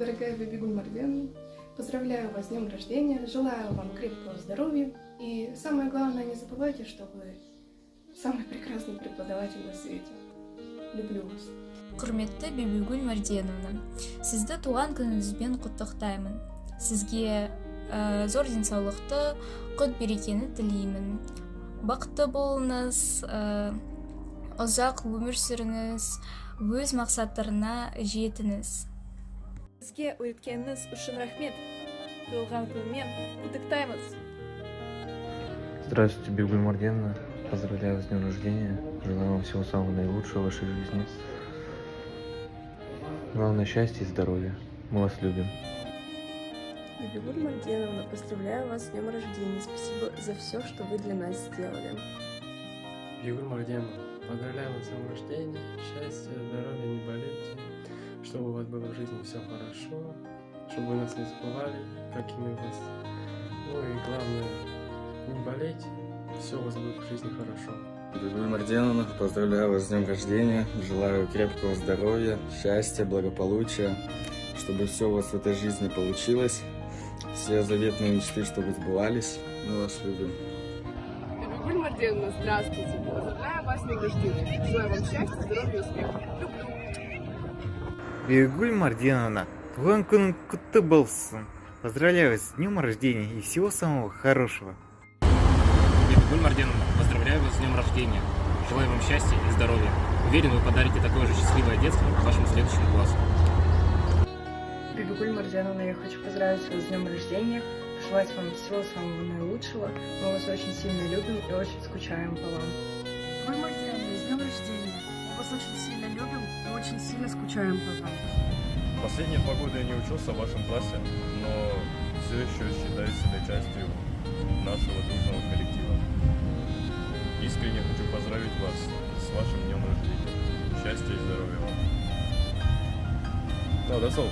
дорогая Бибигуль Марден. Поздравляю вас с днем рождения, желаю вам крепкого здоровья. И самое главное, не забывайте, что вы самый прекрасный преподаватель на свете. Люблю вас. Құрметті Бибигуль Марденовна, сізді туған күніңізбен құттықтаймын. Сізге зор денсаулықты, құт берекені тілеймін. Бақытты болыңыз, ұзақ өмір сүріңіз, өз мақсаттарына жетіңіз. Сізге өткеніңіз үшін рахмет. Туылған күнмен құттықтаймыз. Здравствуйте, Бибигуль Марденовна. Поздравляю вас с днем рождения. Желаю вам всего самого наилучшего в вашей жизни. Главное счастья и здоровья. Мы вас любим. Бибигуль Марденовна, поздравляю вас с днем рождения. Спасибо за все, что вы для нас сделали. Бибигуль Марденовна, поздравляю вас с днем рождения. Счастья, здоровья, не болейте. Чтобы у вас было в жизни все хорошо. Чтобы вы нас не забывали, какими вы вас. Ну и главное, не болейте. Все у вас будет в жизни хорошо. Бибигуль Марденовна, поздравляю вас с днем рождения. Желаю крепкого здоровья, счастья, благополучия. Чтобы все у вас в этой жизни получилось. Все заветные мечты, чтобы сбывались. Мы вас любим. Бибигуль Марденовна, здравствуйте. Поздравляю вас с днем рождения. Желаю вам счастья, здоровья и успехов. Люблю. Бибигуль Марденовна, туған күн құтты болсын. Поздравляю вас с днем рождения и всего самого хорошего. Бибигуль Марденовна, поздравляю вас с днем рождения. Желаю вам счастья и здоровья. Уверен, вы подарите такое же счастливое детство вашему следующему классу. Бибигуль Марденовна, я хочу поздравить вас с днем рождения, пожелать вам всего самого наилучшего. Мы вас очень сильно любим и очень скучаем по вам. Бибигуль Марденовна, с днем рождения. Мы вас очень сильно любим и очень сильно скучаем по вам. Последние 2 года я не учился в вашем классе, но все еще считаю себя частью нашего дружного коллектива. Искренне хочу поздравить вас с вашим днем рождения. Счастья и здоровья вам. No, that's all.